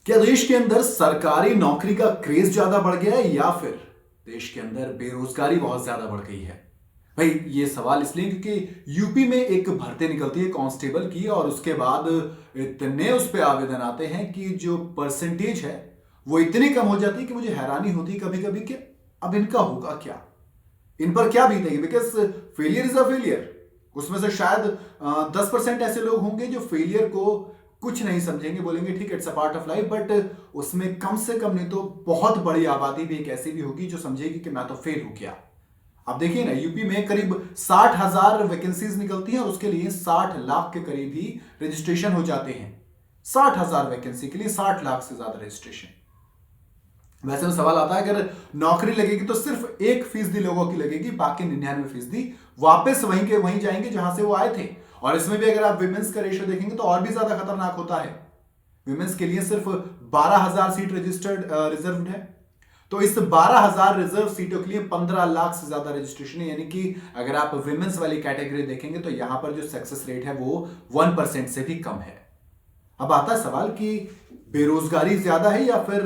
क्या देश के अंदर सरकारी नौकरी का क्रेज ज्यादा बढ़ गया है या फिर देश के अंदर बेरोजगारी बहुत ज्यादा बढ़ गई है? भाई ये सवाल इसलिए क्योंकि यूपी में एक भर्ती निकलती है कांस्टेबल की और उसके बाद इतने उस पे आवेदन आते हैं कि जो परसेंटेज है वो इतनी कम हो जाती है कि मुझे हैरानी होती है कभी कभी कि अब इनका होगा क्या, इन पर क्या बीतेगी। Because failure is a failure. उसमें से शायद 10% ऐसे लोग होंगे जो फेलियर को कुछ नहीं समझेंगे, बोलेंगे ठीक है it's a part of life, but उसमें कम से कम नहीं तो बहुत बड़ी आबादी भी एक ऐसी भी होगी जो समझेगी कि मैं तो फेल हो गया। अब देखिए ना, यूपी में करीब 60,000 वैकेंसीज निकलती हैं और उसके लिए 60 लाख के करीब ही रजिस्ट्रेशन हो जाते हैं। 60,000 वैकेंसी के लिए 60 लाख से ज्यादा रजिस्ट्रेशन। वैसे में सवाल आता है अगर नौकरी लगेगी तो सिर्फ 1% लोगों की लगेगी, बाकी 99% वापस वहीं के वहीं जाएंगे जहां से वो आए थे। और इसमें भी अगर आप विमेंस का रेशियो देखेंगे तो और भी ज्यादा खतरनाक होता है। विमेंस के लिए सिर्फ 12,000 सीट रजिस्टर्ड रिजर्व है, तो इस 12,000 रिजर्व सीटों के लिए 15 लाख से ज्यादा रजिस्ट्रेशन है। यानी कि अगर आप विमेंस वाली कैटेगरी देखेंगे तो यहां पर जो सक्सेस रेट है वो 1% से भी कम है। अब आता है सवाल कि बेरोजगारी ज्यादा है या फिर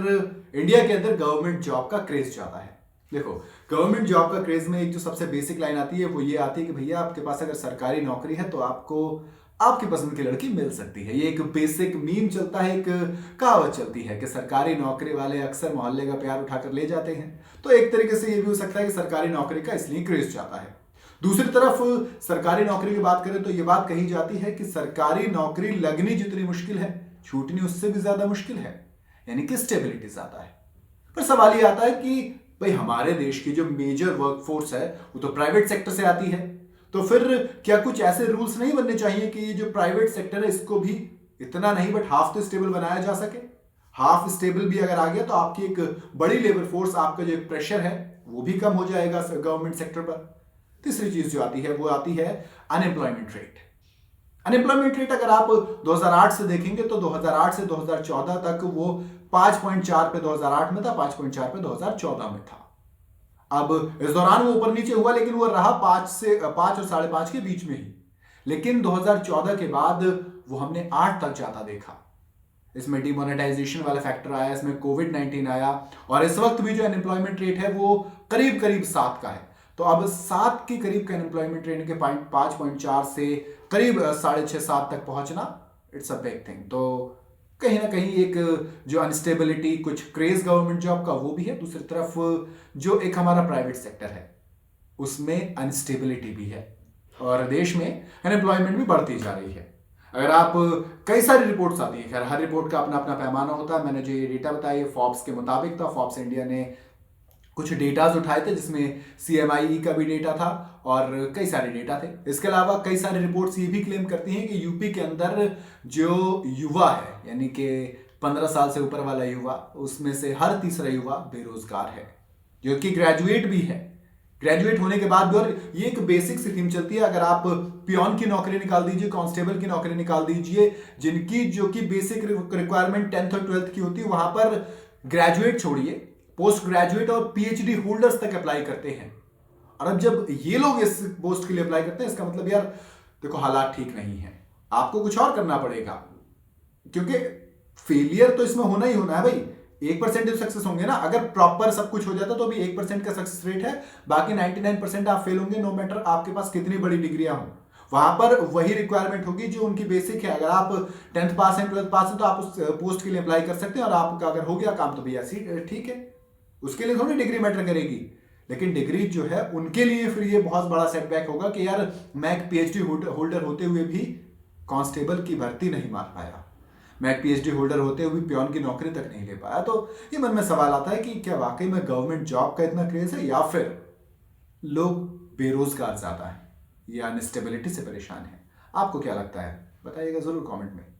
इंडिया के अंदर गवर्नमेंट जॉब का क्रेज ज्यादा है। देखो, गवर्नमेंट जॉब का क्रेज में एक जो सबसे बेसिक लाइन आती है वो ये आती है कि भैया आपके पास अगर सरकारी नौकरी है तो आपको आपकी पसंद की लड़की मिल सकती है। ये एक बेसिक मीम चलता है, एक कहावत चलती है कि सरकारी नौकरी वाले अक्सर मोहल्ले का प्यार उठाकर ले जाते हैं। तो एक तरीके से ये भी हो सकता है कि सरकारी नौकरी का इसलिए क्रेज ज्यादा है। दूसरी तरफ सरकारी नौकरी की बात करें तो ये बात कही जाती है कि सरकारी नौकरी लगनी जितनी मुश्किल है, छूटनी उससे भी ज्यादा मुश्किल है, यानी कि स्टेबिलिटी ज्यादा है। पर सवाल ये आता है कि भाई हमारे देश की जो मेजर वर्कफोर्स है वो तो प्राइवेट सेक्टर से आती है, तो फिर क्या कुछ ऐसे रूल्स नहीं बनने चाहिए कि ये जो प्राइवेट सेक्टर है इसको भी इतना नहीं बट हाफ तो स्टेबल बनाया जा सके। हाफ स्टेबल भी अगर आ गया तो आपकी एक बड़ी लेबर फोर्स, आपका जो प्रेशर है वो भी कम हो जाएगा गवर्नमेंट सेक्टर पर। तीसरी चीज जो आती है वो आती है अनएम्प्लॉयमेंट रेट। अनएम्प्लॉयमेंट रेट अगर आप 2008 से देखेंगे तो 2008 से 2014 तक वो 5.4 पे 2008 में था, 5.4 पे 2014 में था। अब इस दौरान वो ऊपर नीचे हुआ लेकिन वो रहा 5 और 5.5 के बीच में ही। लेकिन 2014 के बाद वो हमने 8 तक जाता देखा। इसमें डिमोनेटाइजेशन वाला फैक्टर आया, इसमें कोविड-19 आया और इस वक्त भी जो अनएम्प्लॉयमेंट रेट है वो करीब करीब 7 का है। तो अब 7 के करीब का अनएम्प्लॉयमेंट रेट के 5.4 से करीब 6.5-7 तक पहुंचना, इट्स अ बिग थिंग। तो कहीं ना कहीं एक जो अनस्टेबिलिटी, कुछ क्रेज गवर्नमेंट जॉब का वो भी है, दूसरी तरफ जो एक हमारा प्राइवेट सेक्टर है उसमें अनस्टेबिलिटी भी है और देश में अनएम्प्लॉयमेंट भी बढ़ती जा रही है। अगर आप कई सारी रिपोर्ट्स आती है, खैर हर रिपोर्ट का अपना अपना पैमाना होता है। मैंने जो ये डेटा बताया फॉर्ब्स के मुताबिक था। फॉर्ब्स इंडिया ने कुछ डेटाज उठाए थे जिसमें CMIE का भी डेटा था और कई सारे डेटा थे। इसके अलावा कई सारी रिपोर्ट्स ये भी क्लेम करती हैं कि यूपी के अंदर जो युवा है, यानी कि 15 साल से ऊपर वाला युवा, उसमें से हर तीसरा युवा बेरोजगार है, जो कि ग्रेजुएट भी है। ग्रेजुएट होने के बाद भी, और ये एक बेसिक सी थीम चलती है, अगर आप पियोन की नौकरी निकाल दीजिए, कांस्टेबल की नौकरी निकाल दीजिए, जिनकी जो कि बेसिक रिक्वायरमेंट 10th और 12th की होती है, वहां पर ग्रेजुएट छोड़िए, पोस्ट ग्रेजुएट और PhD होल्डर्स तक अप्लाई करते हैं। और अब जब ये लोग इस पोस्ट के लिए अप्लाई करते हैं, इसका मतलब यार देखो हालात ठीक नहीं है, आपको कुछ और करना पड़ेगा, क्योंकि फेलियर तो इसमें होना ही होना है भाई। 1% सक्सेस होंगे ना, अगर प्रॉपर सब कुछ हो जाता तो भी 1% का सक्सेस रेट है, बाकी 99% आप फेल होंगे, नो मैटर आपके पास कितनी बड़ी डिग्रियां हो। वहां पर वही रिक्वायरमेंट होगी जो उनकी बेसिक है। अगर आप 10th पास हैं, 12th पास हैं, तो आप उस पोस्ट के लिए अप्लाई कर सकते हैं और आपका अगर हो गया काम तो भैया ठीक है, उसके लिए थोड़ी डिग्री मैटर करेगी। लेकिन डिग्री जो है उनके लिए फिर ये बहुत बड़ा सेटबैक होगा कि यार मैं एक PhD होल्डर होते हुए भी कांस्टेबल की भर्ती नहीं मार पाया, मैं एक PhD होल्डर होते हुए पियोन की नौकरी तक नहीं ले पाया। तो ये मन में सवाल आता है कि क्या वाकई में गवर्नमेंट जॉब का इतना क्रेज है या फिर लोग बेरोजगार ज्यादा है या अनस्टेबिलिटी से परेशान है? आपको क्या लगता है, बताइएगा जरूर कमेंट में।